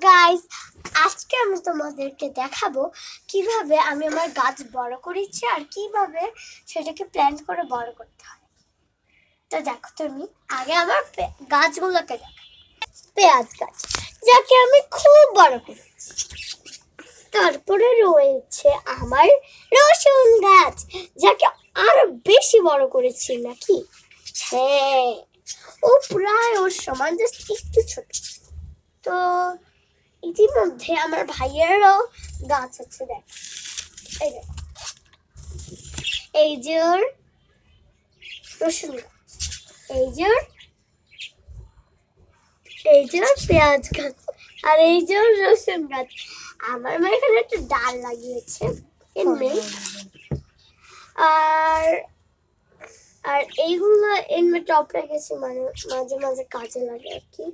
Guys, আজকে আমি তোমাদেরকে দেখাবো কিভাবে আমি আমার গাছ বড় করেছি আর কিভাবে সেটাকে প্ল্যান করে বড় করতে হয়। তো দেখো, তুমি আগে আমার গাছগুলোকে দেখো। পেঁয়াজ গাছ, যাকে আমি খুব বড় করেছি। তারপরে রয়েছে আমার রসুন গাছ, যাকে আরো বেশি বড় করেছি নাকি। হ্যাঁ, ও প্রায় ওর সমান, জাস্ট একটু ছোট। তো ইতিমধ্যে আমার ভাইয়েরও গাছ আছে, দেখ এই দেখ, এই যে ওর রসুন গাছ, এই যে ওর পেঁয়াজ গাছ, আর এই যে ওর রসুন গাছ। আমার মা এখানে একটা ডাল লাগিয়েছে এমনি। আর আর এইগুলো এমনি টপ রেখেছি, মানে মাঝে মাঝে কাজে লাগে আর কি।